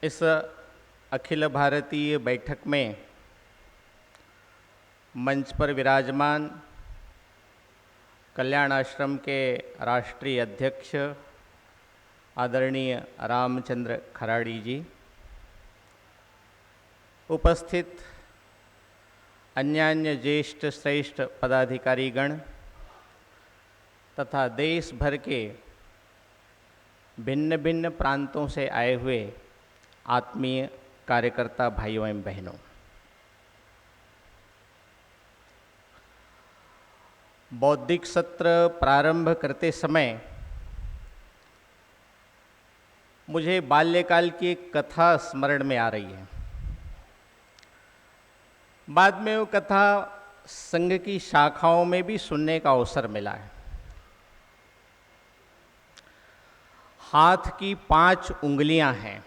इस अखिल भारतीय बैठक में मंच पर विराजमान कल्याण आश्रम के राष्ट्रीय अध्यक्ष आदरणीय रामचंद्र खराड़ी जी, उपस्थित अन्यान्य ज्येष्ठ श्रेष्ठ पदाधिकारीगण तथा देश भर के भिन्न भिन्न प्रांतों से आए हुए आत्मीय कार्यकर्ता भाइयों एवं बहनों, बौद्धिक सत्र प्रारंभ करते समय मुझे बाल्यकाल की एक कथा स्मरण में आ रही है। बाद में वो कथा संघ की शाखाओं में भी सुनने का अवसर मिला है। हाथ की 5 उंगलियां हैं,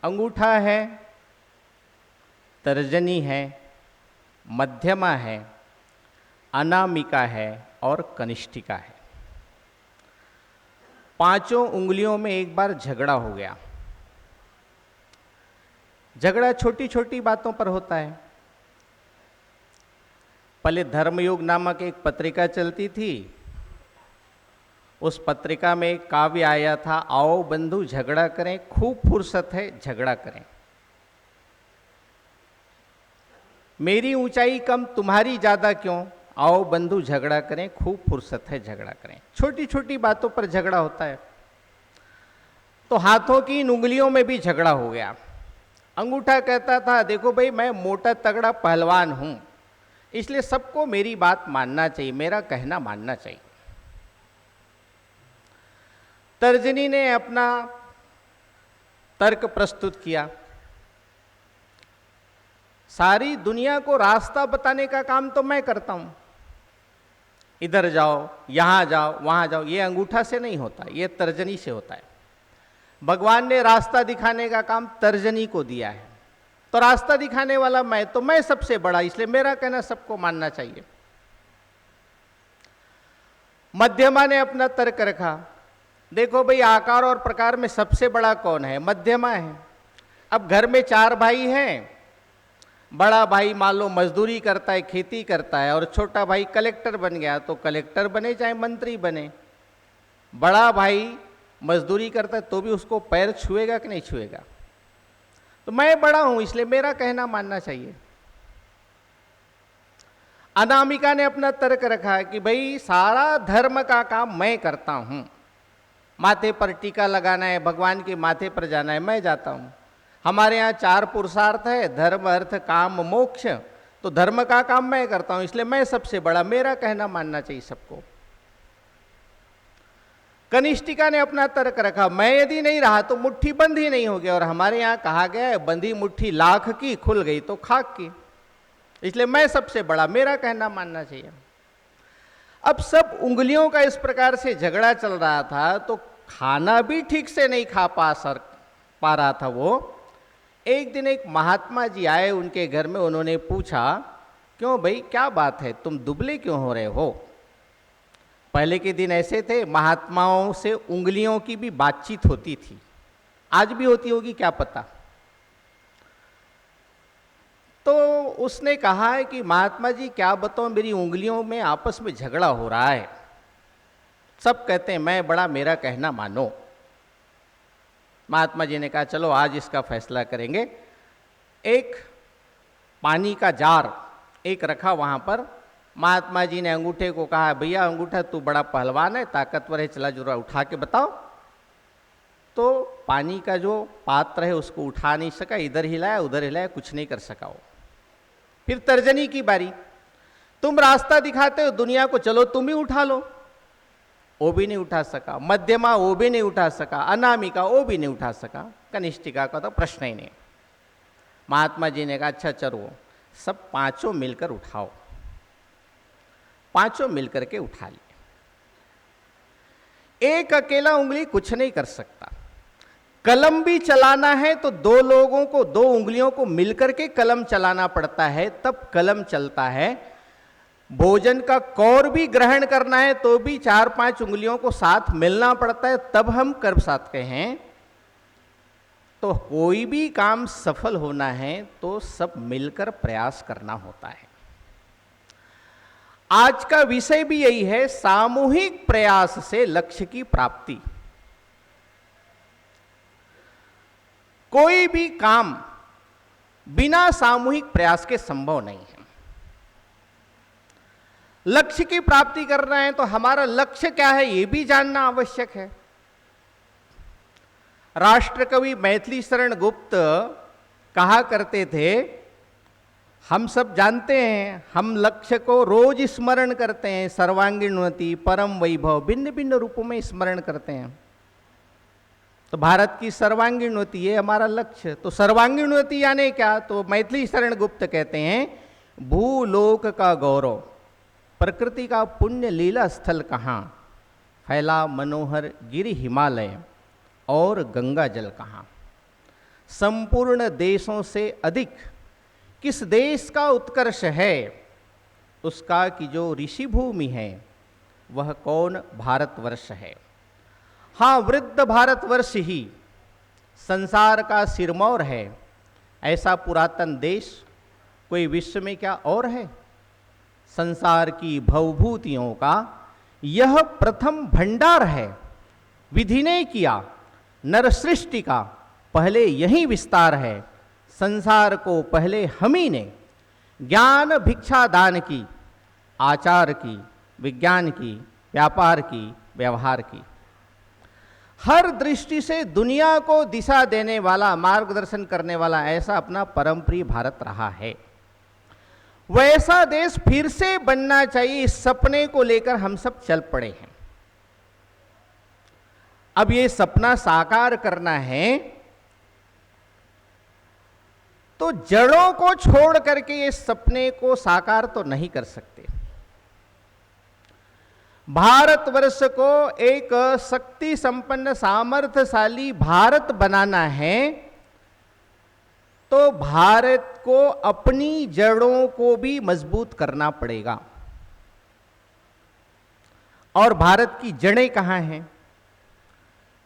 अंगूठा है, तर्जनी है, मध्यमा है, अनामिका है और कनिष्ठिका है। 5 उंगलियों में एक बार झगड़ा हो गया। झगड़ा छोटी छोटी बातों पर होता है। पहले धर्मयुग नामक एक पत्रिका चलती थी। उस पत्रिका में एक काव्य आया था, आओ बंधु झगड़ा करें, खूब फुर्सत है झगड़ा करें। मेरी ऊंचाई कम तुम्हारी ज्यादा क्यों, आओ बंधु झगड़ा करें, खूब फुर्सत है झगड़ा करें। छोटी छोटी बातों पर झगड़ा होता है। तो हाथों की इन उंगलियों में भी झगड़ा हो गया। अंगूठा कहता था, देखो भाई मैं मोटा तगड़ा पहलवान हूं, इसलिए सबको मेरी बात मानना चाहिए, मेरा कहना मानना चाहिए। तर्जनी ने अपना तर्क प्रस्तुत किया। सारी दुनिया को रास्ता बताने का काम तो मैं करता हूं, इधर जाओ, यहां जाओ, वहां जाओ। ये अंगूठा से नहीं होता, ये तर्जनी से होता है। भगवान ने रास्ता दिखाने का काम तर्जनी को दिया है, तो रास्ता दिखाने वाला मैं, तो मैं सबसे बड़ा, इसलिए मेरा कहना सबको मानना चाहिए। मध्यमा ने अपना तर्क रखा, देखो भाई आकार और प्रकार में सबसे बड़ा कौन है, मध्यमा है। अब घर में 4 भाई हैं, बड़ा भाई मान लो मजदूरी करता है, खेती करता है, और छोटा भाई कलेक्टर बन गया, तो कलेक्टर बने चाहे मंत्री बने। बड़ा भाई मजदूरी करता है तो भी उसको पैर छुएगा कि नहीं छुएगा। तो मैं बड़ा हूं, इसलिए मेरा कहना मानना चाहिए। अनामिका ने अपना तर्क रखा कि भाई सारा धर्म का काम मैं करता हूं, माथे पर टीका लगाना है, भगवान के माथे पर जाना है, मैं जाता हूं। हमारे यहाँ 4 पुरुषार्थ है, धर्म अर्थ काम मोक्ष, तो धर्म का काम मैं करता हूं, इसलिए मैं सबसे बड़ा, मेरा कहना मानना चाहिए सबको। कनिष्ठिका ने अपना तर्क रखा, मैं यदि नहीं रहा तो मुट्ठी बंद ही नहीं होगी, और हमारे यहाँ कहा गया है बंधी मुट्ठी लाख की, खुल गई तो खाक की, इसलिए मैं सबसे बड़ा, मेरा कहना मानना चाहिए। अब सब उंगलियों का इस प्रकार से झगड़ा चल रहा था, तो खाना भी ठीक से नहीं खा पा रहा था वो। एक दिन एक महात्मा जी आए उनके घर में, उन्होंने पूछा, क्यों भाई क्या बात है, तुम दुबले क्यों हो रहे हो। पहले के दिन ऐसे थे, महात्माओं से उंगलियों की भी बातचीत होती थी, आज भी होती होगी क्या पता। तो उसने कहा है कि महात्मा जी क्या बताऊं, मेरी उंगलियों में आपस में झगड़ा हो रहा है, सब कहते हैं मैं बड़ा, मेरा कहना मानो। महात्मा जी ने कहा चलो आज इसका फैसला करेंगे। एक पानी का जार एक रखा वहां पर। महात्मा जी ने अंगूठे को कहा, भैया अंगूठा तू बड़ा पहलवान है, ताकतवर है, चला जरा उठा के बताओ। तो पानी का जो पात्र है उसको उठा नहीं सका, इधर हिलाया उधर हिलाया, कुछ नहीं कर सका वो। फिर तर्जनी की बारी, तुम रास्ता दिखाते हो दुनिया को, चलो तुम ही उठा लो, वो भी नहीं उठा सका। मध्यमा वो भी नहीं उठा सका, अनामिका वो भी नहीं उठा सका, कनिष्ठिका का तो प्रश्न ही नहीं। महात्मा जी ने कहा अच्छा चलो सब 5 मिलकर उठाओ। 5 मिलकर के उठा लिए। एक अकेला उंगली कुछ नहीं कर सकता। कलम भी चलाना है तो 2 लोगों को, 2 उंगलियों को मिलकर के कलम चलाना पड़ता है, तब कलम चलता है। भोजन का कौर भी ग्रहण करना है तो भी 4-5 उंगलियों को साथ मिलना पड़ता है, तब हम कर सकते हैं। तो कोई भी काम सफल होना है तो सब मिलकर प्रयास करना होता है। आज का विषय भी यही है, सामूहिक प्रयास से लक्ष्य की प्राप्ति। कोई भी काम बिना सामूहिक प्रयास के संभव नहीं है। लक्ष्य की प्राप्ति करना है तो हमारा लक्ष्य क्या है यह भी जानना आवश्यक है। राष्ट्रकवि मैथिली शरण गुप्त कहा करते थे, हम सब जानते हैं, हम लक्ष्य को रोज स्मरण करते हैं, सर्वांगीण उन्नति, परम वैभव, भिन्न भिन्न रूपों में स्मरण करते हैं। तो भारत की सर्वांगीण उन्नति ये हमारा लक्ष्य। तो सर्वांगीण उन्नति यानी क्या? तो मैथिली शरण गुप्त कहते हैं, भूलोक का गौरव, प्रकृति का पुण्य लीला स्थल कहाँ, फैला मनोहर गिरि हिमालय और गंगा जल कहाँ, संपूर्ण देशों से अधिक किस देश का उत्कर्ष है, उसका कि जो ऋषि भूमि है वह कौन भारतवर्ष है। हाँ, वृद्ध भारतवर्ष ही संसार का सिरमौर है, ऐसा पुरातन देश कोई विश्व में क्या और है। संसार की भवभूतियों का यह प्रथम भंडार है, विधि ने किया नर सृष्टि का पहले यही विस्तार है, संसार को पहले हम ही ने ज्ञान भिक्षा दान की, आचार की, विज्ञान की, व्यापार की, व्यवहार की। हर दृष्टि से दुनिया को दिशा देने वाला, मार्गदर्शन करने वाला ऐसा अपना परम प्रिय भारत रहा है। वैसा देश फिर से बनना चाहिए, इस सपने को लेकर हम सब चल पड़े हैं। अब ये सपना साकार करना है तो जड़ों को छोड़ करके इस सपने को साकार तो नहीं कर सकते। भारतवर्ष को एक शक्ति संपन्न सामर्थ्यशाली भारत बनाना है तो भारत को अपनी जड़ों को भी मजबूत करना पड़ेगा। और भारत की जड़ें कहाँ हैं?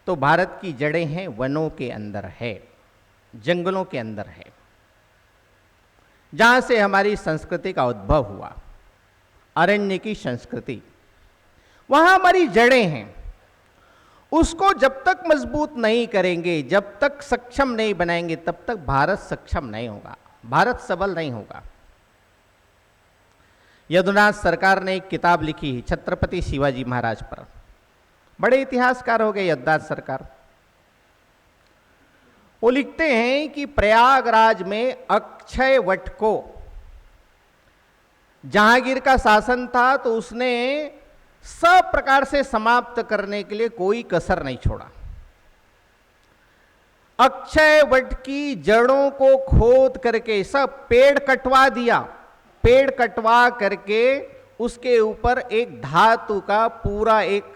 तो भारत की जड़ें हैं वनों के अंदर है, जंगलों के अंदर है, जहां से हमारी संस्कृति का उद्भव हुआ, अरण्य की संस्कृति, वहां हमारी जड़ें हैं। उसको जब तक मजबूत नहीं करेंगे, जब तक सक्षम नहीं बनाएंगे, तब तक भारत सक्षम नहीं होगा, भारत सबल नहीं होगा। यदुनाथ सरकार ने एक किताब लिखी है छत्रपति शिवाजी महाराज पर, बड़े इतिहासकार हो गए यदुनाथ सरकार। वो लिखते हैं कि प्रयागराज में अक्षय वट को जहांगीर का शासन था तो उसने सब प्रकार से समाप्त करने के लिए कोई कसर नहीं छोड़ा। अक्षय वट की जड़ों को खोद करके सब पेड़ कटवा दिया, पेड़ कटवा करके उसके ऊपर एक धातु का पूरा एक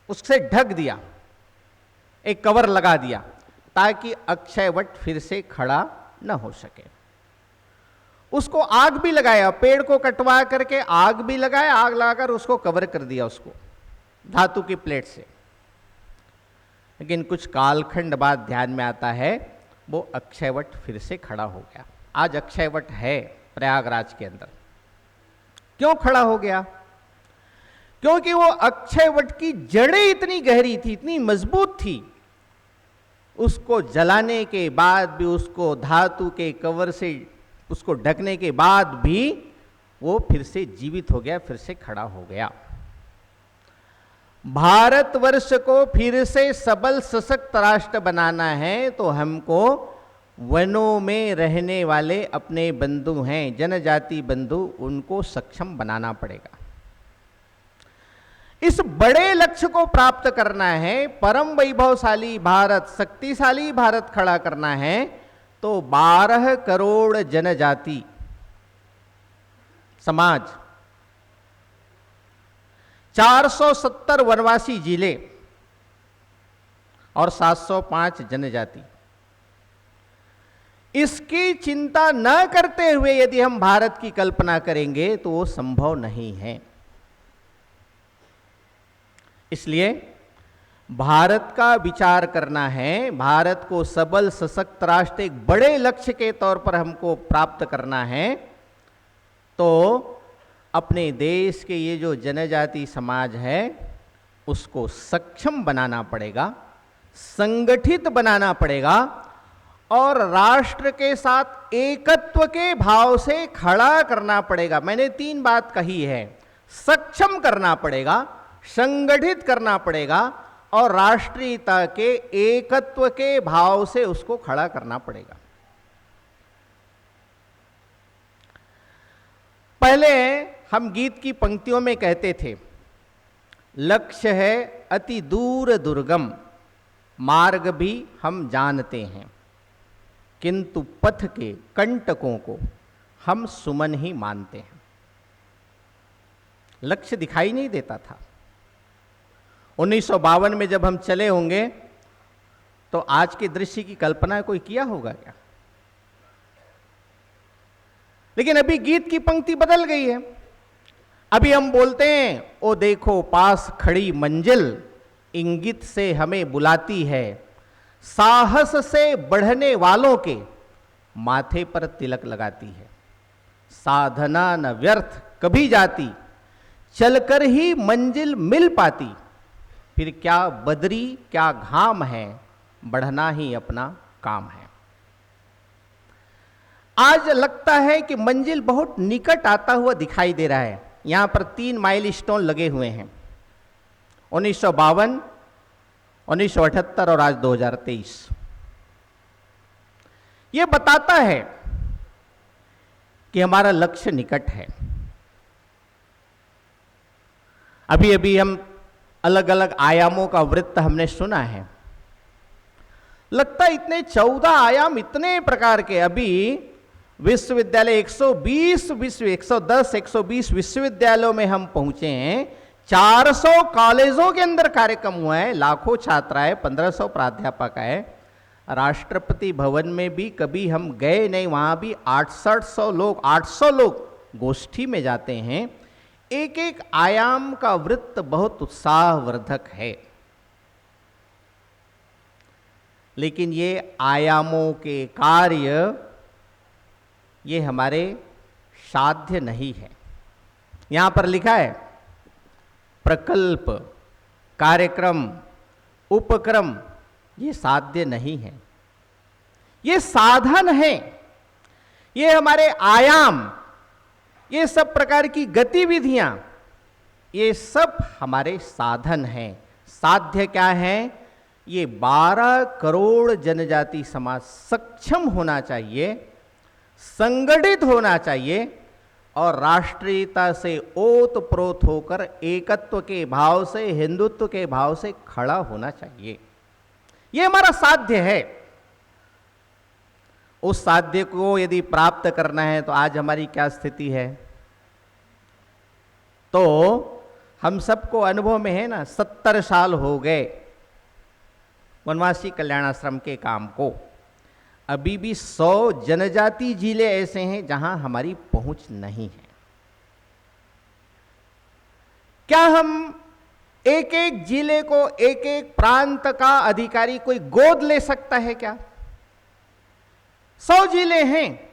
उससे ढक दिया, एक कवर लगा दिया ताकि अक्षय वट फिर से खड़ा न हो सके। उसको आग भी लगाया, पेड़ को कटवा करके आग भी लगाया, आग लगाकर उसको कवर कर दिया उसको धातु की प्लेट से। लेकिन कुछ कालखंड बाद ध्यान में आता है वो अक्षयवट फिर से खड़ा हो गया। आज अक्षयवट है प्रयागराज के अंदर। क्यों खड़ा हो गया? क्योंकि वो अक्षयवट की जड़ें इतनी गहरी थी, इतनी मजबूत थी, उसको जलाने के बाद भी, उसको धातु के कवर से उसको ढकने के बाद भी वो फिर से जीवित हो गया, फिर से खड़ा हो गया। भारतवर्ष को फिर से सबल सशक्त राष्ट्र बनाना है तो हमको वनों में रहने वाले अपने बंधु हैं, जनजाति बंधु, उनको सक्षम बनाना पड़ेगा। इस बड़े लक्ष्य को प्राप्त करना है, परम वैभवशाली भारत, शक्तिशाली भारत खड़ा करना है तो 12 करोड़ जनजाति समाज, 470 वनवासी जिले और 705 जनजाति, इसकी चिंता न करते हुए यदि हम भारत की कल्पना करेंगे तो वो संभव नहीं है। इसलिए भारत का विचार करना है, भारत को सबल सशक्त राष्ट्र एक बड़े लक्ष्य के तौर पर हमको प्राप्त करना है, तो अपने देश के ये जो जनजाति समाज है उसको सक्षम बनाना पड़ेगा, संगठित बनाना पड़ेगा और राष्ट्र के साथ एकत्व के भाव से खड़ा करना पड़ेगा। मैंने 3 बात कही है, सक्षम करना पड़ेगा, संगठित करना पड़ेगा और राष्ट्रीयता के एकत्व के भाव से उसको खड़ा करना पड़ेगा। पहले हम गीत की पंक्तियों में कहते थे, लक्ष्य है अति दूर दुर्गम, मार्ग भी हम जानते हैं, किंतु पथ के कंटकों को हम सुमन ही मानते हैं। लक्ष्य दिखाई नहीं देता था। 1952 में जब हम चले होंगे तो आज के दृश्य की कल्पना कोई किया होगा क्या? लेकिन अभी गीत की पंक्ति बदल गई है। अभी हम बोलते हैं, ओ देखो पास खड़ी मंजिल इंगित से हमें बुलाती है, साहस से बढ़ने वालों के माथे पर तिलक लगाती है, साधना न व्यर्थ कभी जाती, चलकर ही मंजिल मिल पाती, फिर क्या बदरी क्या घाम है, बढ़ना ही अपना काम है। आज लगता है कि मंजिल बहुत निकट आता हुआ दिखाई दे रहा है। यहां पर 3 माइलस्टोन लगे हुए हैं, 1952, 1978 और आज 2023। यह बताता है कि हमारा लक्ष्य निकट है। अभी अभी हम अलग अलग आयामों का वृत्त हमने सुना है। लगता है इतने 14 आयाम, इतने प्रकार के। अभी विश्वविद्यालय 110 120 विश्वविद्यालयों में हम पहुंचे हैं, 400 कॉलेजों के अंदर कार्यक्रम हुआ है, लाखों छात्र आए, 1500 प्राध्यापक आए। राष्ट्रपति भवन में भी कभी हम गए नहीं, वहां भी 800 लोग गोष्ठी में जाते हैं। एक एक आयाम का वृत्त बहुत उत्साहवर्धक है, लेकिन ये आयामों के कार्य ये हमारे साध्य नहीं है। यहां पर लिखा है प्रकल्प, कार्यक्रम, उपक्रम, ये साध्य नहीं है, ये साधन है। ये हमारे आयाम, ये सब प्रकार की गतिविधियां, ये सब हमारे साधन हैं। साध्य क्या है? ये 12 करोड़ जनजाति समाज सक्षम होना चाहिए, संगठित होना चाहिए और राष्ट्रीयता से ओतप्रोत होकर एकत्व के भाव से, हिंदुत्व के भाव से खड़ा होना चाहिए। ये हमारा साध्य है। उस साध्य को यदि प्राप्त करना है तो आज हमारी क्या स्थिति है? तो हम सबको अनुभव में है ना, 70 साल हो गए वनवासी कल्याणाश्रम के काम को। अभी भी 100 जनजाति जिले ऐसे हैं जहां हमारी पहुंच नहीं है। क्या हम एक एक जिले को, एक एक प्रांत का अधिकारी कोई गोद ले सकता है क्या? 100 जिले हैं,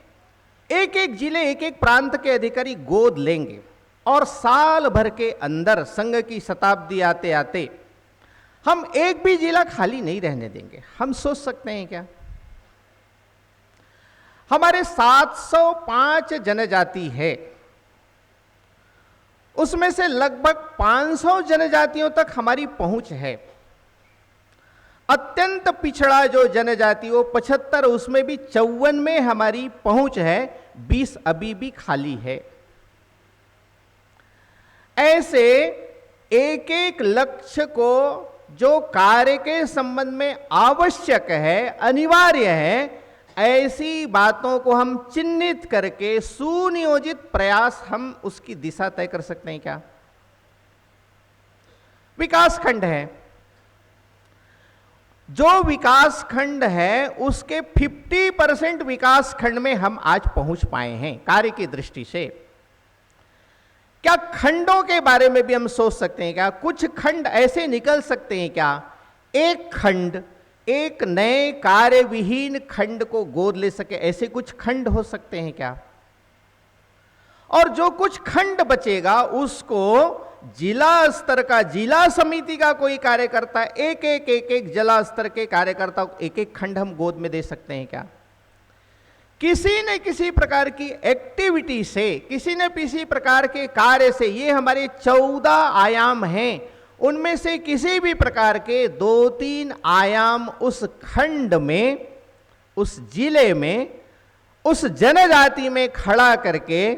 एक एक जिले, एक एक प्रांत के अधिकारी गोद लेंगे और साल भर के अंदर संघ की शताब्दी आते आते हम एक भी जिला खाली नहीं रहने देंगे। हम सोच सकते हैं क्या? हमारे 705 जनजाति है, उसमें से लगभग 500 जनजातियों तक हमारी पहुंच है। अत्यंत पिछड़ा जो जनजाति वो 75, उसमें भी 54 में हमारी पहुंच है, 20 अभी भी खाली है। ऐसे एक एक लक्ष्य को जो कार्य के संबंध में आवश्यक है, अनिवार्य है, ऐसी बातों को हम चिन्हित करके सुनियोजित प्रयास हम उसकी दिशा तय कर सकते हैं क्या? विकास खंड है, जो विकास खंड है उसके 50% विकास खंड में हम आज पहुंच पाए हैं कार्य की दृष्टि से। क्या खंडों के बारे में भी हम सोच सकते हैं क्या? कुछ खंड ऐसे निकल सकते हैं क्या एक खंड, एक नए कार्य विहीन खंड को गोद ले सके, ऐसे कुछ खंड हो सकते हैं क्या? और जो कुछ खंड बचेगा उसको जिला स्तर का, जिला समिति का कोई कार्यकर्ता, एक जिला स्तर के कार्यकर्ता को एक एक खंड हम गोद में दे सकते हैं क्या? किसी न किसी प्रकार की एक्टिविटी से, किसी न किसी प्रकार के कार्य से, ये हमारे 14 आयाम हैं, उनमें से किसी भी प्रकार के 2-3 आयाम उस खंड में, उस जिले में, उस जनजाति में खड़ा करके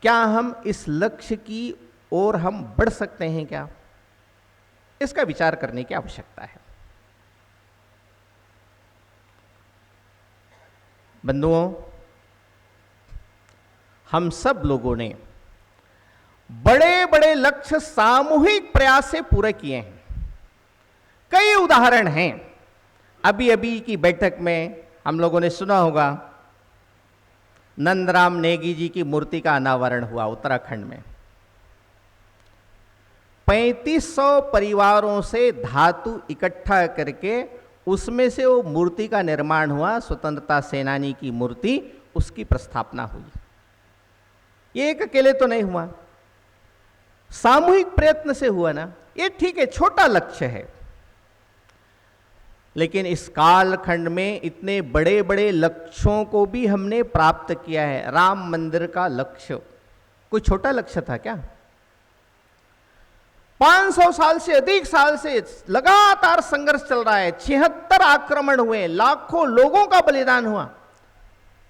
क्या हम इस लक्ष्य की ओर हम बढ़ सकते हैं क्या? इसका विचार करने की आवश्यकता है। बंधुओं, हम सब लोगों ने बड़े बड़े लक्ष्य सामूहिक प्रयास से पूरे किए हैं। कई उदाहरण हैं। अभी अभी की बैठक में हम लोगों ने सुना होगा, नंदराम नेगी जी की मूर्ति का अनावरण हुआ उत्तराखंड में। 3500 परिवारों से धातु इकट्ठा करके उसमें से वो मूर्ति का निर्माण हुआ, स्वतंत्रता सेनानी की मूर्ति, उसकी प्रस्थापना हुई। ये एक अकेले तो नहीं हुआ, सामूहिक प्रयत्न से हुआ ना। ये ठीक है, छोटा लक्ष्य है, लेकिन इस कालखंड में इतने बड़े बड़े लक्ष्यों को भी हमने प्राप्त किया है। राम मंदिर का लक्ष्य कोई छोटा लक्ष्य था क्या? 500 साल से अधिक साल से लगातार संघर्ष चल रहा है, 76 आक्रमण हुए, लाखों लोगों का बलिदान हुआ,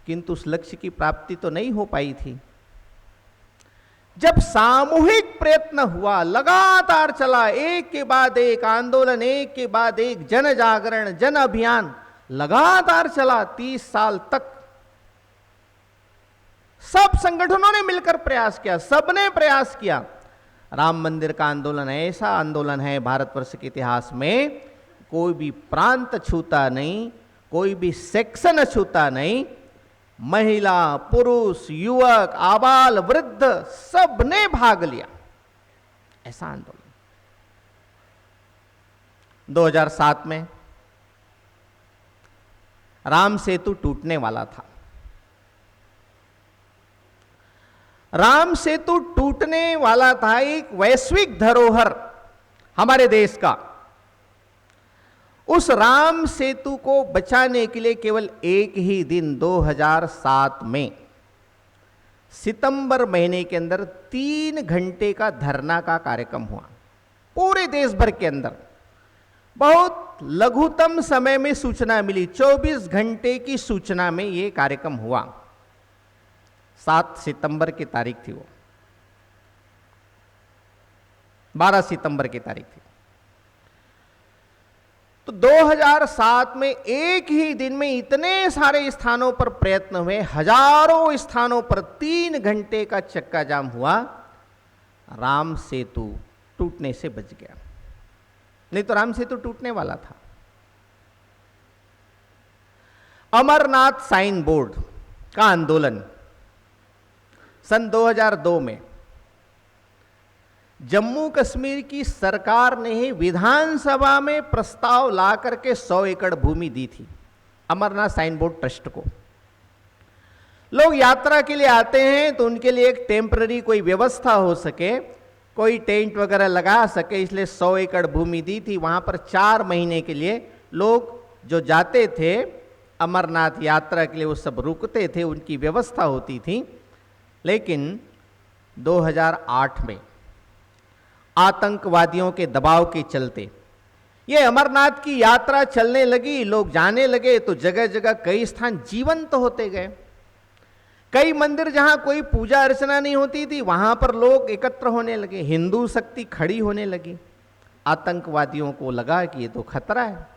किंतु उस लक्ष्य की प्राप्ति तो नहीं हो पाई थी। जब सामूहिक प्रयत्न हुआ, लगातार चला, एक के बाद एक आंदोलन, एक के बाद एक जन जागरण, जन अभियान लगातार चला 30 साल तक। सब संगठनों ने मिलकर प्रयास किया, सबने प्रयास किया। राम मंदिर का आंदोलन ऐसा आंदोलन है भारतवर्ष के इतिहास में, कोई भी प्रांत छूता नहीं, कोई भी सेक्शन छूता नहीं, महिला, पुरुष, युवक, आबाल, वृद्ध, सबने भाग लिया, ऐसा आंदोलन। 2007 में राम सेतु टूटने वाला था। राम सेतु टूटने वाला था, एक वैश्विक धरोहर हमारे देश का। उस राम सेतु को बचाने के लिए केवल एक ही दिन 2007 में सितंबर महीने के अंदर 3 घंटे का धरना का कार्यक्रम हुआ पूरे देश भर के अंदर। बहुत लघुतम समय में सूचना मिली, 24 घंटे की सूचना में यह कार्यक्रम हुआ। 7 सितंबर की तारीख थी, वो 12 सितंबर की तारीख थी। तो 2007 में एक ही दिन में इतने सारे स्थानों पर प्रयत्न हुए, हजारों स्थानों पर 3 घंटे का चक्का जाम हुआ, राम सेतु टूटने से बच गया। नहीं तो राम सेतु टूटने वाला था। अमरनाथ साइन बोर्ड का आंदोलन सन 2002 में जम्मू कश्मीर की सरकार ने ही विधानसभा में प्रस्ताव ला करके 100 एकड़ भूमि दी थी अमरनाथ साइन बोर्ड ट्रस्ट को। लोग यात्रा के लिए आते हैं तो उनके लिए एक टेम्पररी कोई व्यवस्था हो सके, कोई टेंट वगैरह लगा सके, इसलिए 100 एकड़ भूमि दी थी। वहां पर 4 महीने के लिए लोग जो जाते थे अमरनाथ यात्रा के लिए वो सब रुकते थे, उनकी व्यवस्था होती थी। लेकिन 2008 में आतंकवादियों के दबाव के चलते ये अमरनाथ की यात्रा चलने लगी, लोग जाने लगे, तो जगह जगह कई स्थान जीवंत होते गए। कई मंदिर जहां कोई पूजा अर्चना नहीं होती थी वहां पर लोग एकत्र होने लगे, हिंदू शक्ति खड़ी होने लगी। आतंकवादियों को लगा कि ये तो खतरा है,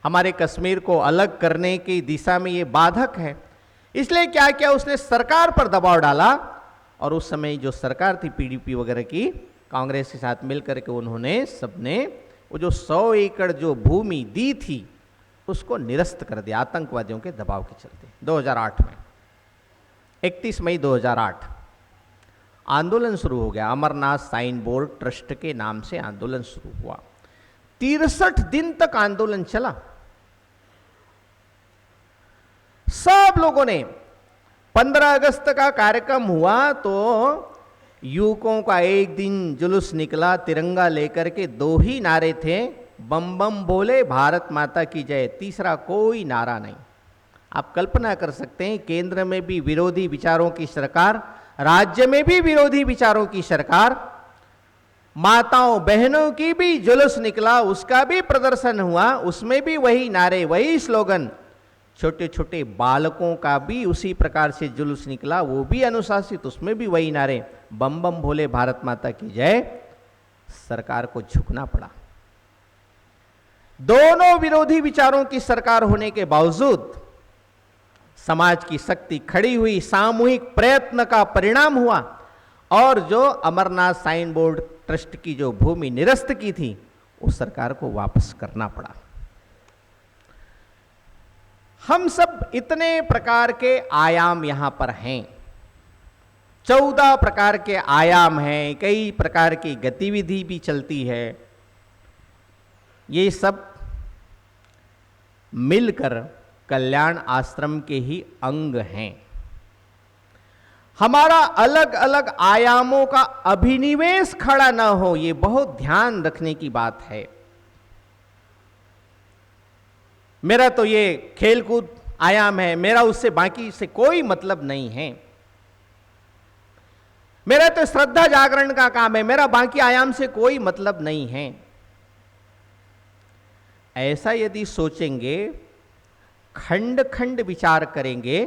हमारे कश्मीर को अलग करने की दिशा में ये बाधक है। इसलिए क्या किया, उसने सरकार पर दबाव डाला, और उस समय जो सरकार थी पीडीपी वगैरह की, कांग्रेस के साथ मिलकर के उन्होंने सबने वो जो 100 एकड़ जो भूमि दी थी उसको निरस्त कर दिया आतंकवादियों के दबाव के चलते। 2008 में 31 मई 2008 आंदोलन शुरू हो गया। अमरनाथ साइन बोर्ड ट्रस्ट के नाम से आंदोलन शुरू हुआ। 63 दिन तक आंदोलन चला। सब लोगों ने 15 अगस्त का कार्यक्रम हुआ तो युवकों का एक दिन जुलूस निकला तिरंगा लेकर के। 2 ही नारे थे, बम बम बोले भारत माता की जय, तीसरा कोई नारा नहीं। आप कल्पना कर सकते हैं, केंद्र में भी विरोधी विचारों की सरकार, राज्य में भी विरोधी विचारों की सरकार, माताओं बहनों की भी जुलूस निकला, उसका भी प्रदर्शन हुआ, उसमें भी वही नारे वही स्लोगन। छोटे छोटे बालकों का भी उसी प्रकार से जुलूस निकला, वो भी अनुशासित, उसमें भी वही नारे, बम बम भोले भारत माता की जय। सरकार को झुकना पड़ा। दोनों विरोधी विचारों की सरकार होने के बावजूद समाज की शक्ति खड़ी हुई, सामूहिक प्रयत्न का परिणाम हुआ और जो अमरनाथ साइन बोर्ड ट्रस्ट की जो भूमि निरस्त की थी, उस सरकार को वापस करना पड़ा। हम सब इतने प्रकार के आयाम यहां पर हैं, 14 प्रकार के आयाम हैं, कई प्रकार की गतिविधि भी चलती है। ये सब मिलकर कल्याण आश्रम के ही अंग हैं। हमारा अलग अलग आयामों का अभिनिवेश खड़ा न हो, ये बहुत ध्यान रखने की बात है। मेरा तो ये खेलकूद आयाम है, मेरा उससे बाकी से कोई मतलब नहीं है। मेरा तो श्रद्धा जागरण का काम है, मेरा बाकी आयाम से कोई मतलब नहीं है। ऐसा यदि सोचेंगे, खंड खंड विचार करेंगे,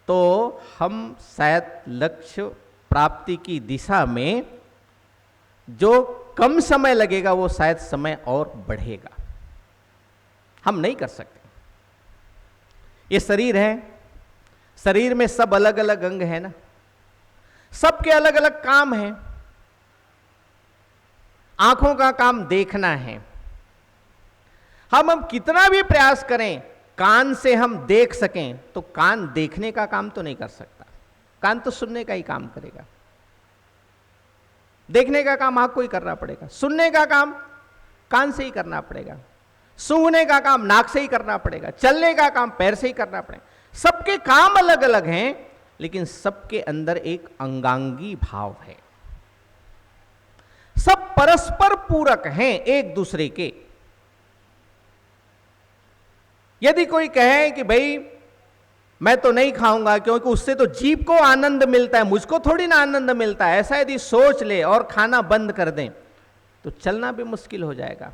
तो हम शायद लक्ष्य प्राप्ति की दिशा में जो कम समय लगेगा वो शायद समय और बढ़ेगा। हम नहीं कर सकते। ये शरीर है, शरीर में सब अलग अलग अंग है ना, सबके अलग अलग काम हैं। आंखों का काम देखना है, हम कितना भी प्रयास करें कान से हम देख सकें, तो कान देखने का काम तो नहीं कर सकता, कान तो सुनने का ही काम करेगा। देखने का काम आंख को ही करना पड़ेगा, सुनने का काम कान से ही करना पड़ेगा, सूंघने का काम नाक से ही करना पड़ेगा, चलने का काम पैर से ही करना पड़ेगा। सबके काम अलग अलग हैं, लेकिन सबके अंदर एक अंगांगी भाव है। सब परस्पर पूरक हैं एक दूसरे के। यदि कोई कहे कि भाई मैं तो नहीं खाऊंगा क्योंकि उससे तो जीभ को आनंद मिलता है, मुझको थोड़ी ना आनंद मिलता है, ऐसा यदि सोच ले और खाना बंद कर दें, तो चलना भी मुश्किल हो जाएगा,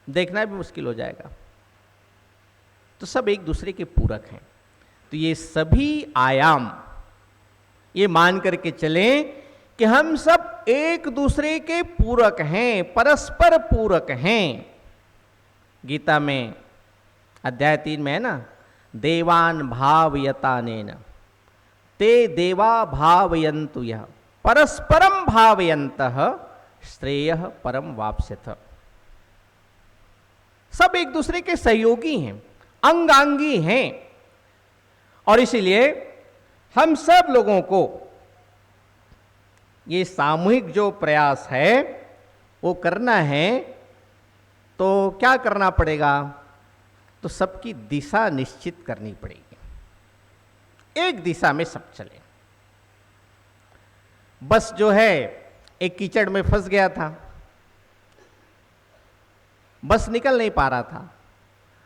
देखना भी मुश्किल हो जाएगा। तो सब एक दूसरे के पूरक हैं। तो ये सभी आयाम ये मान करके चलें कि हम सब एक दूसरे के पूरक हैं, परस्पर पूरक हैं। गीता में अध्याय 3 में है ना, देवान भावयतानेन ते देवा भावयन्तु यः परस्परम भावयन्तः श्रेयः परम वाप्स्यथ। सब एक दूसरे के सहयोगी हैं, अंगांगी हैं, और इसीलिए हम सब लोगों को ये सामूहिक जो प्रयास है वो करना है। तो क्या करना पड़ेगा? तो सबकी दिशा निश्चित करनी पड़ेगी, एक दिशा में सब चले। बस जो है एक कीचड़ में फंस गया था, बस निकल नहीं पा रहा था।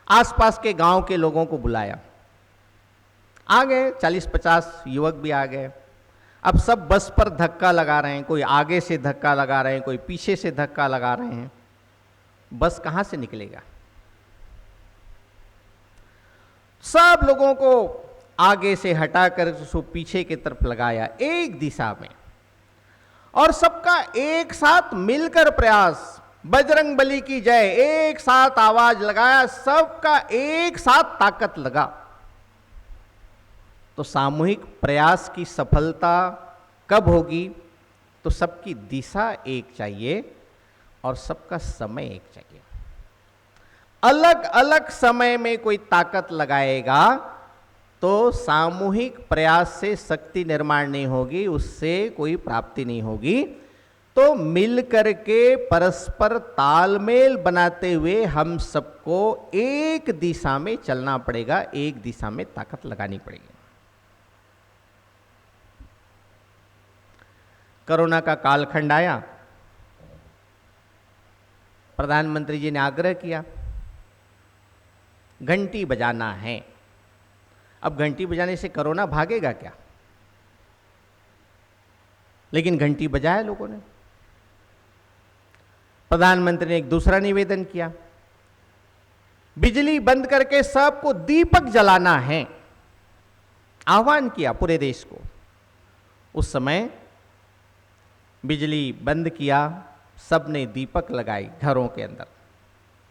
आसपास के गांव के लोगों को बुलाया, आ गए 40-50 युवक भी आ गए। अब सब बस पर धक्का लगा रहे हैं, कोई आगे से धक्का लगा रहे हैं, कोई पीछे से धक्का लगा रहे हैं। बस कहां से निकलेगा? सब लोगों को आगे से हटाकर उसको पीछे की तरफ लगाया एक दिशा में, और सबका एक साथ मिलकर प्रयास, बजरंग बली की जय, एक साथ आवाज लगाया, सबका एक साथ ताकत लगा। तो सामूहिक प्रयास की सफलता कब होगी? तो सबकी दिशा एक चाहिए और सबका समय एक चाहिए। अलग अलग समय में कोई ताकत लगाएगा तो सामूहिक प्रयास से शक्ति निर्माण नहीं होगी, उससे कोई प्राप्ति नहीं होगी। तो मिल करके परस्पर तालमेल बनाते हुए हम सबको एक दिशा में चलना पड़ेगा, एक दिशा में ताकत लगानी पड़ेगी। कोरोना का कालखंड आया, प्रधानमंत्री जी ने आग्रह किया घंटी बजाना है। अब घंटी बजाने से कोरोना भागेगा क्या? लेकिन घंटी बजाया लोगों ने। प्रधानमंत्री ने एक दूसरा निवेदन किया, बिजली बंद करके सबको दीपक जलाना है, आह्वान किया पूरे देश को। उस समय बिजली बंद किया, सबने दीपक लगाई, घरों के अंदर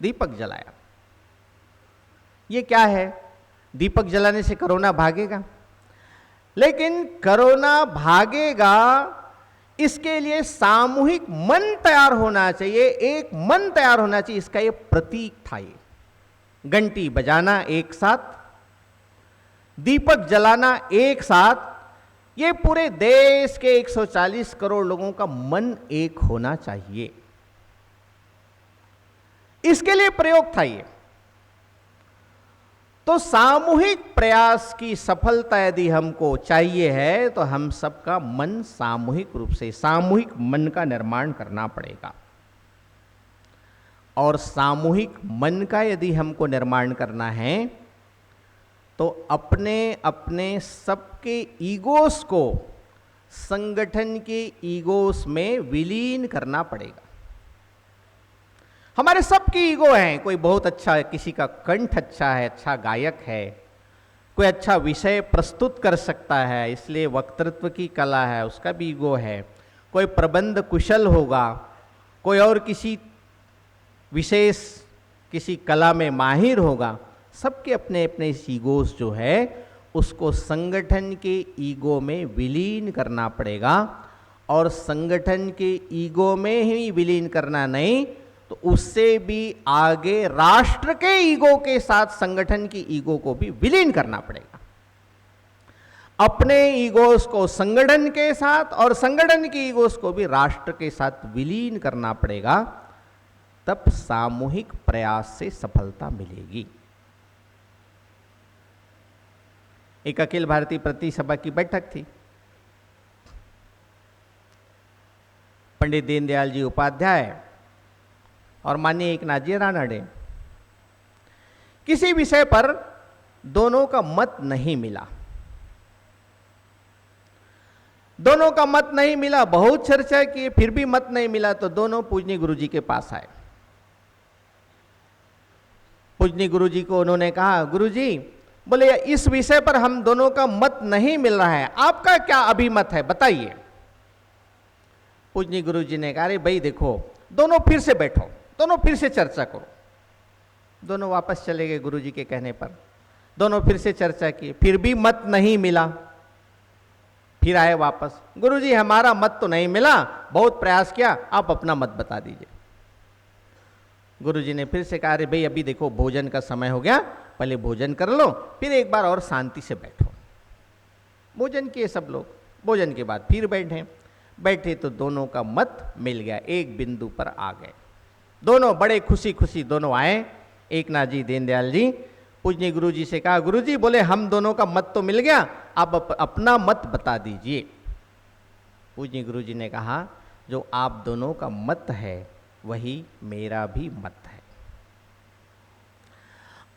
दीपक जलाया। ये क्या है? दीपक जलाने से कोरोना भागेगा? लेकिन कोरोना भागेगा इसके लिए सामूहिक मन तैयार होना चाहिए, एक मन तैयार होना चाहिए। इसका ये प्रतीक था, ये घंटी बजाना एक साथ, दीपक जलाना एक साथ, ये पूरे देश के 140 करोड़ लोगों का मन एक होना चाहिए। इसके लिए प्रयोग था ये। तो सामूहिक प्रयास की सफलता यदि हमको चाहिए है तो हम सबका मन सामूहिक रूप से, सामूहिक मन का निर्माण करना पड़ेगा। और सामूहिक मन का यदि हमको निर्माण करना है तो अपने अपने सबके ईगोस को संगठन के ईगोस में विलीन करना पड़ेगा। हमारे सबकी ईगो हैं, कोई बहुत अच्छा है, किसी का कंठ अच्छा है, अच्छा गायक है, कोई अच्छा विषय प्रस्तुत कर सकता है इसलिए वक्तृत्व की कला है, उसका भी ईगो है, कोई प्रबंध कुशल होगा, कोई और किसी विशेष किसी कला में माहिर होगा। सबके अपने अपने ईगोस जो है उसको संगठन के ईगो में विलीन करना पड़ेगा। और संगठन के ईगो में ही विलीन करना नहीं तो उससे भी आगे राष्ट्र के ईगो के साथ संगठन की ईगो को भी विलीन करना पड़ेगा। अपने ईगोस को संगठन के साथ और संगठन की ईगोस को भी राष्ट्र के साथ विलीन करना पड़ेगा, तब सामूहिक प्रयास से सफलता मिलेगी। एक अखिल भारतीय प्रतिनिधि सभा की बैठक थी। पंडित दीनदयाल जी उपाध्याय और माननीय एकनाथ जी रानडे, किसी विषय पर दोनों का मत नहीं मिला। दोनों का मत नहीं मिला, बहुत चर्चा की, फिर भी मत नहीं मिला तो दोनों पूजनीय गुरुजी के पास आए। पूजनीय गुरुजी को उन्होंने कहा, गुरुजी बोले इस विषय पर हम दोनों का मत नहीं मिल रहा है, आपका क्या अभिमत है बताइए। पूजनीय गुरुजी ने कहा, अरे भाई देखो, दोनों फिर से बैठो, दोनों फिर से चर्चा करो। दोनों वापस चले गए गुरुजी के कहने पर, दोनों फिर से चर्चा की, फिर भी मत नहीं मिला। फिर आए वापस, गुरुजी हमारा मत तो नहीं मिला, बहुत प्रयास किया, आप अपना मत बता दीजिए। गुरुजी ने फिर से कहा, अरे भाई अभी देखो भोजन का समय हो गया, पहले भोजन कर लो, फिर एक बार और शांति से बैठो। भोजन किए सब लोग, भोजन के बाद फिर बैठे तो दोनों का मत मिल गया, एक बिंदु पर आ गए। दोनों बड़े खुशी खुशी दोनों आए। एकनाथ जी दीनदयाल जी पूजनीय गुरुजी से कहा, गुरुजी बोले हम दोनों का मत तो मिल गया, आप अपना मत बता दीजिए। पूजनीय गुरुजी ने कहा, जो आप दोनों का मत है वही मेरा भी मत है।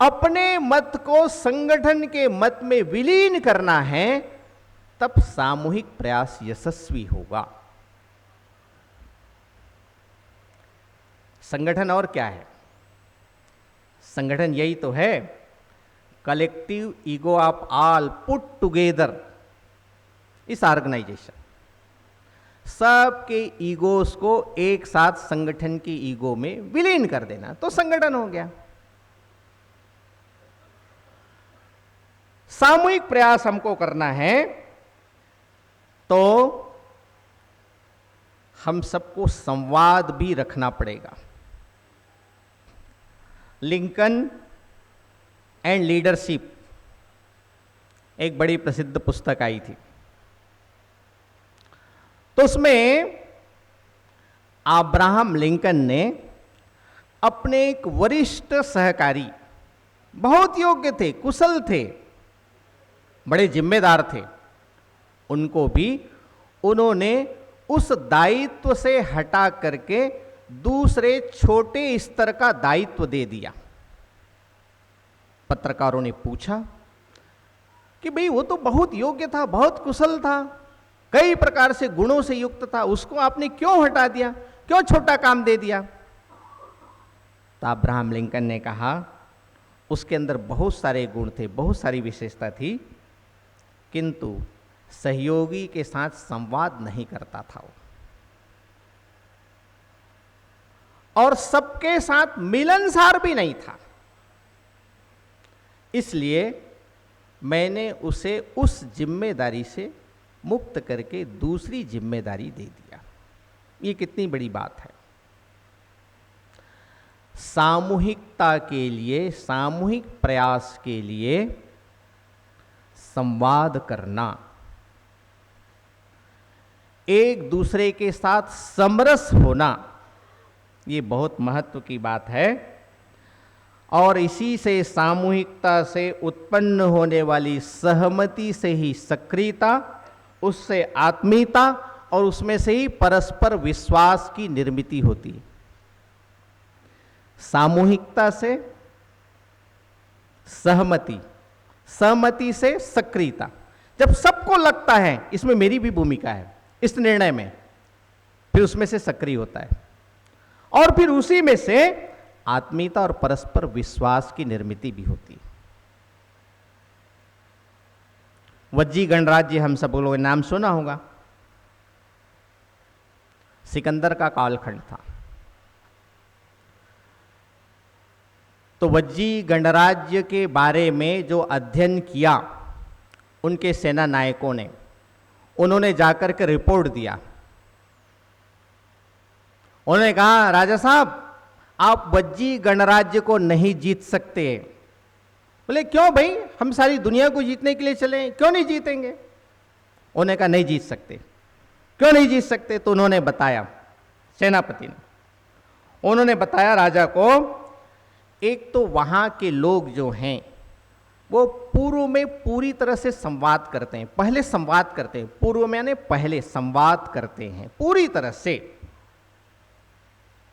अपने मत को संगठन के मत में विलीन करना है, तब सामूहिक प्रयास यशस्वी होगा। संगठन और क्या है? संगठन यही तो है, collective ego of all put together इस ऑर्गेनाइजेशन। सबके ईगोस को एक साथ संगठन की ईगो में विलीन कर देना तो संगठन हो गया। सामूहिक प्रयास हमको करना है तो हम सबको संवाद भी रखना पड़ेगा। लिंकन एंड लीडरशिप एक बड़ी प्रसिद्ध पुस्तक आई थी, तो उसमें अब्राहम लिंकन ने अपने एक वरिष्ठ सहकारी, बहुत योग्य थे, कुशल थे, बड़े जिम्मेदार थे, उनको भी उन्होंने उस दायित्व से हटा करके दूसरे छोटे स्तर का दायित्व दे दिया। पत्रकारों ने पूछा कि भाई वो तो बहुत योग्य था, बहुत कुशल था, कई प्रकार से गुणों से युक्त था, उसको आपने क्यों हटा दिया, क्यों छोटा काम दे दिया? तो अब्राहम लिंकन ने कहा उसके अंदर बहुत सारे गुण थे, बहुत सारी विशेषता थी, किंतु सहयोगी के साथ संवाद नहीं करता था वो, और सबके साथ मिलनसार भी नहीं था। इसलिए मैंने उसे उस जिम्मेदारी से मुक्त करके दूसरी जिम्मेदारी दे दिया। ये कितनी बड़ी बात है। सामूहिकता के लिए, सामूहिक प्रयास के लिए संवाद करना, एक दूसरे के साथ समरस होना, ये बहुत महत्व की बात है। और इसी से, सामूहिकता से उत्पन्न होने वाली सहमति से ही सक्रियता, उससे आत्मीयता, और उसमें से ही परस्पर विश्वास की निर्मित होती है। सामूहिकता से सहमति, सहमति से सक्रियता। जब सबको लगता है इसमें मेरी भी भूमिका है इस निर्णय में, फिर उसमें से सक्रिय होता है, और फिर उसी में से आत्मीयता और परस्पर विश्वास की निर्मित भी होती है। वज्जी गणराज्य हम सब लोगों ने नाम सुना होगा, सिकंदर का कालखंड था। तो वज्जी गणराज्य के बारे में जो अध्ययन किया उनके सेना नायकों ने, उन्होंने जाकर के रिपोर्ट दिया। उन्होंने कहा राजा साहब आप वज्जी गणराज्य को नहीं जीत सकते। बोले क्यों भाई, हम सारी दुनिया को जीतने के लिए चले, क्यों नहीं जीतेंगे? उन्होंने कहा नहीं जीत सकते। क्यों नहीं जीत सकते? तो उन्होंने बताया, सेनापति ने उन्होंने बताया राजा को, एक तो वहां के लोग जो हैं वो पूर्व में पूरी तरह से संवाद करते हैं, पहले संवाद करते हैं, पूर्व में यानी पहले संवाद करते हैं पूरी तरह से।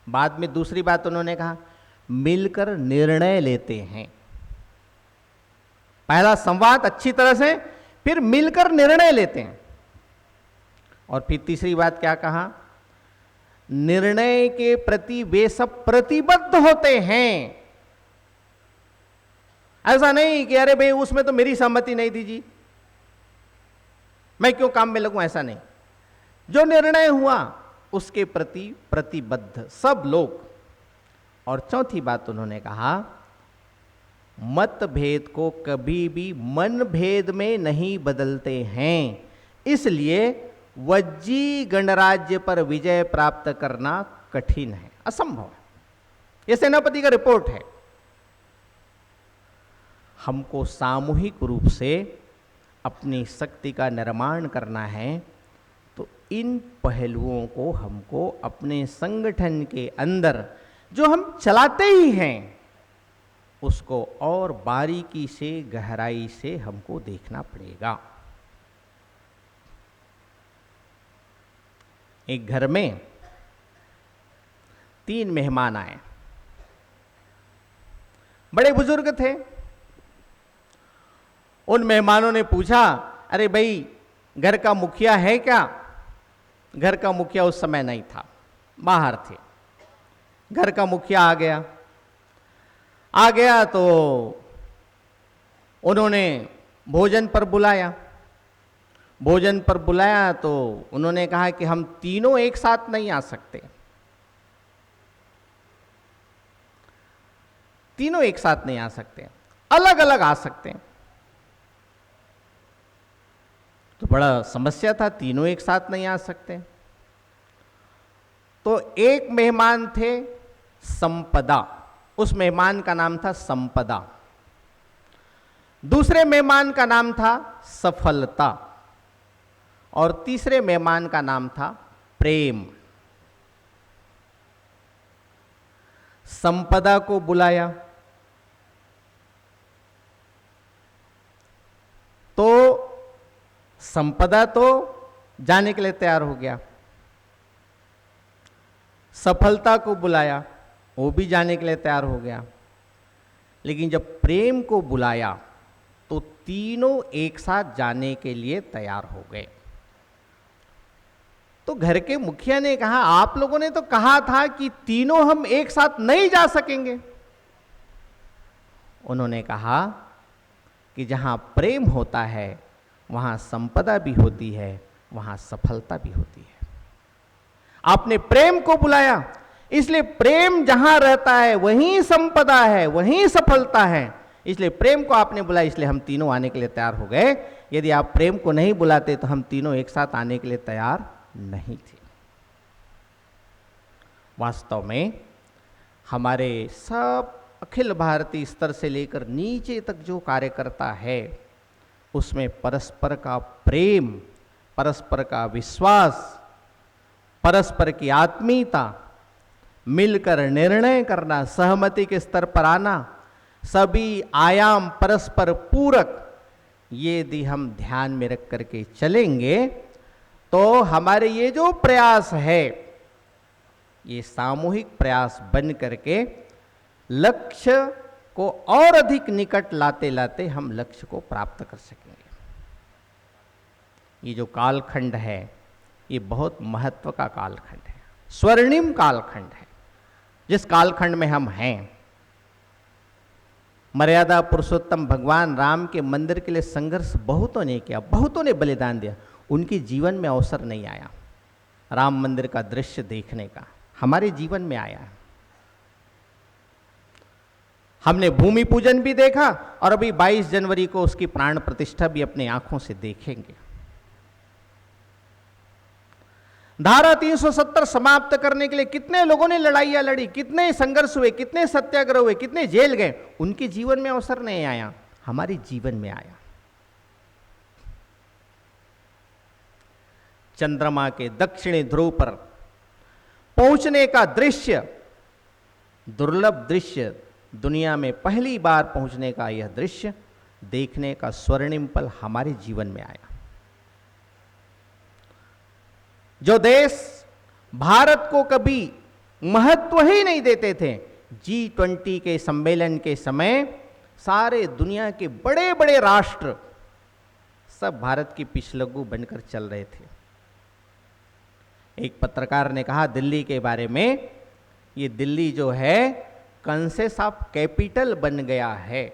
बाद में दूसरी बात उन्होंने कहा मिलकर निर्णय लेते हैं। पहला संवाद अच्छी तरह से, फिर मिलकर निर्णय लेते हैं। और फिर तीसरी बात क्या कहा, निर्णय के प्रति वे सब प्रतिबद्ध होते हैं। ऐसा नहीं कि अरे भाई उसमें तो मेरी सहमति नहीं थी जी, मैं क्यों काम में लगूं, ऐसा नहीं। जो निर्णय हुआ उसके प्रति प्रतिबद्ध सब लोग। और चौथी बात उन्होंने कहा, मतभेद को कभी भी मनभेद में नहीं बदलते हैं, इसलिए वज्जी गणराज्य पर विजय प्राप्त करना कठिन है, असंभव है। यह सेनापति का रिपोर्ट है। हमको सामूहिक रूप से अपनी शक्ति का निर्माण करना है, तो इन पहलुओं को हमको अपने संगठन के अंदर जो हम चलाते ही हैं उसको और बारीकी से, गहराई से हमको देखना पड़ेगा। एक घर में 3 मेहमान आए, बड़े बुजुर्ग थे। उन मेहमानों ने पूछा, अरे भाई घर का मुखिया है क्या? घर का मुखिया उस समय नहीं था, बाहर थे। घर का मुखिया आ गया तो उन्होंने भोजन पर बुलाया। भोजन पर बुलाया तो उन्होंने कहा कि हम तीनों एक साथ नहीं आ सकते, तीनों एक साथ नहीं आ सकते, अलग अलग आ सकते हैं। तो बड़ा समस्या था, तीनों एक साथ नहीं आ सकते। तो एक मेहमान थे संपदा, उस मेहमान का नाम था संपदा। दूसरे मेहमान का नाम था सफलता, और तीसरे मेहमान का नाम था प्रेम। संपदा को बुलाया तो संपदा तो जाने के लिए तैयार हो गया, सफलता को बुलाया वो भी जाने के लिए तैयार हो गया, लेकिन जब प्रेम को बुलाया तो तीनों एक साथ जाने के लिए तैयार हो गए। तो घर के मुखिया ने कहा, आप लोगों ने तो कहा था कि तीनों हम एक साथ नहीं जा सकेंगे। उन्होंने कहा कि जहां प्रेम होता है वहां संपदा भी होती है, वहां सफलता भी होती है। आपने प्रेम को बुलाया, इसलिए प्रेम जहां रहता है वहीं संपदा है, वहीं सफलता है। इसलिए प्रेम को आपने बुलाया, इसलिए हम तीनों आने के लिए तैयार हो गए। यदि आप प्रेम को नहीं बुलाते तो हम तीनों एक साथ आने के लिए तैयार नहीं थे। वास्तव में हमारे सब अखिल भारतीय स्तर से लेकर नीचे तक जो कार्यकर्ता है उसमें परस्पर का प्रेम, परस्पर का विश्वास, परस्पर की आत्मीयता, मिलकर निर्णय करना, सहमति के स्तर पर आना, सभी आयाम परस्पर पूरक, ये यदि हम ध्यान में रख करके चलेंगे तो हमारे ये जो प्रयास है ये सामूहिक प्रयास बन करके लक्ष्य को और अधिक निकट लाते लाते हम लक्ष्य को प्राप्त कर सकेंगे। ये जो कालखंड है ये बहुत महत्व का कालखंड है, स्वर्णिम कालखंड है। जिस कालखंड में हम हैं, मर्यादा पुरुषोत्तम भगवान राम के मंदिर के लिए संघर्ष बहुतों ने किया, बहुतों ने बलिदान दिया, उनके जीवन में अवसर नहीं आया राम मंदिर का दृश्य देखने का। हमारे जीवन में आया है। हमने भूमि पूजन भी देखा और अभी 22 जनवरी को उसकी प्राण प्रतिष्ठा भी अपनी आंखों से देखेंगे। धारा 370 समाप्त करने के लिए कितने लोगों ने लड़ाइयां लड़ी, कितने संघर्ष हुए, कितने सत्याग्रह हुए, कितने जेल गए, उनके जीवन में अवसर नहीं आया, हमारे जीवन में आया। चंद्रमा के दक्षिणी ध्रुव पर पहुंचने का दृश्य, दुर्लभ दृश्य, दुनिया में पहली बार पहुंचने का यह दृश्य देखने का स्वर्णिम पल हमारे जीवन में आया। जो देश भारत को कभी महत्व ही नहीं देते थे, G20 के सम्मेलन के समय सारे दुनिया के बड़े बड़े राष्ट्र सब भारत की पिछलग्गू बनकर चल रहे थे। एक पत्रकार ने कहा दिल्ली के बारे में, ये दिल्ली जो है कंसेस ऑफ कैपिटल बन गया है,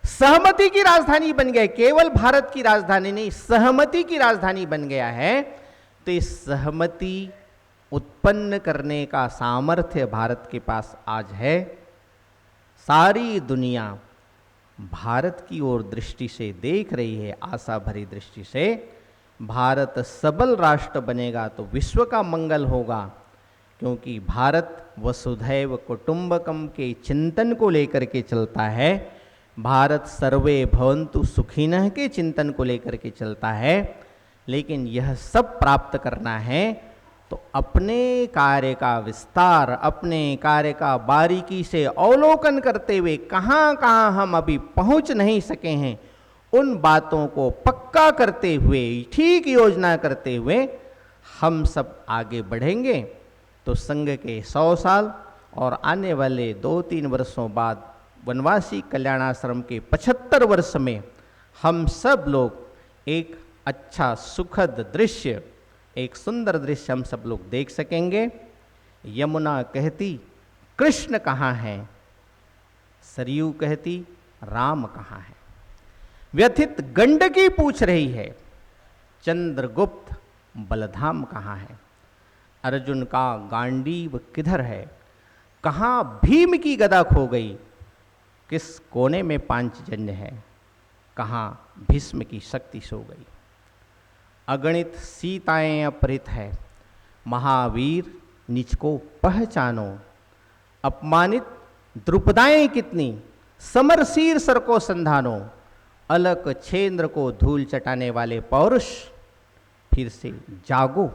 सहमति की राजधानी बन गया, केवल भारत की राजधानी नहीं, सहमति की राजधानी बन गया है। तो इस सहमति उत्पन्न करने का सामर्थ्य भारत के पास आज है। सारी दुनिया भारत की ओर दृष्टि से देख रही है, आशा भरी दृष्टि से। भारत सबल राष्ट्र बनेगा तो विश्व का मंगल होगा, क्योंकि भारत वसुधैव कुटुंबकम के चिंतन को लेकर के चलता है। भारत सर्वे भवन्तु सुखिनः के चिंतन को लेकर के चलता है। लेकिन यह सब प्राप्त करना है तो अपने कार्य का विस्तार, अपने कार्य का बारीकी से अवलोकन करते हुए कहाँ कहाँ हम अभी पहुँच नहीं सके हैं, उन बातों को पक्का करते हुए, ठीक योजना करते हुए हम सब आगे बढ़ेंगे तो संघ के 100 साल और आने वाले 2-3 वर्षों बाद वनवासी कल्याणाश्रम के 75 वर्ष में हम सब लोग एक अच्छा सुखद दृश्य, एक सुंदर दृश्य हम सब लोग देख सकेंगे। यमुना कहती कृष्ण कहाँ हैं, सरयू कहती राम कहाँ है। व्यथित गंडकी पूछ रही है, चंद्रगुप्त बलधाम कहाँ है। अर्जुन का गांडीव किधर है, कहाँ भीम की गदा खो गई, किस कोने में पांचजन्य है, कहाँ भीष्म की शक्ति सो गई। अगणित सीताएं अपहृत है, महावीर निज को पहचानो। अपमानित द्रुपदाएं कितनी, समरसीर सर को संधानो। अलक छेंद्र को धूल चटाने वाले पौरुष फिर से जागो,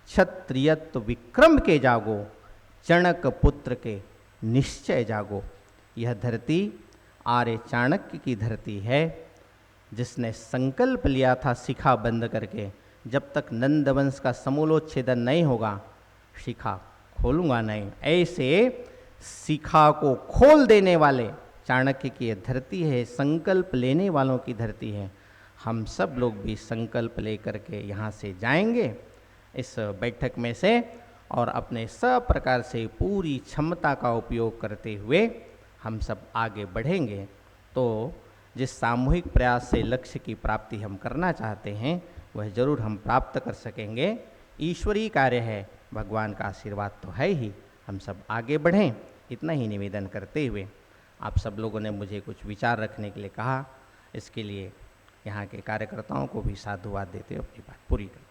क्षत्रियत्व विक्रम के जागो। चणक पुत्र के निश्चय जागो। यह धरती आर्य चाणक्य की धरती है, जिसने संकल्प लिया था शिखा बंद करके, जब तक नंदवंश का समूलोच्छेदन नहीं होगा शिखा खोलूंगा नहीं। ऐसे शिखा को खोल देने वाले चाणक्य की यह धरती है, संकल्प लेने वालों की धरती है। हम सब लोग भी संकल्प लेकर के यहाँ से जाएंगे इस बैठक में से, और अपने सब प्रकार से पूरी क्षमता का उपयोग करते हुए हम सब आगे बढ़ेंगे। तो जिस सामूहिक प्रयास से लक्ष्य की प्राप्ति हम करना चाहते हैं वह जरूर हम प्राप्त कर सकेंगे। ईश्वरीय कार्य है, भगवान का आशीर्वाद तो है ही। हम सब आगे बढ़ें, इतना ही निवेदन करते हुए आप सब लोगों ने मुझे कुछ विचार रखने के लिए कहा, इसके लिए यहाँ के कार्यकर्ताओं को भी साधुवाद देते हुए अपनी बात पूरी करते हैं।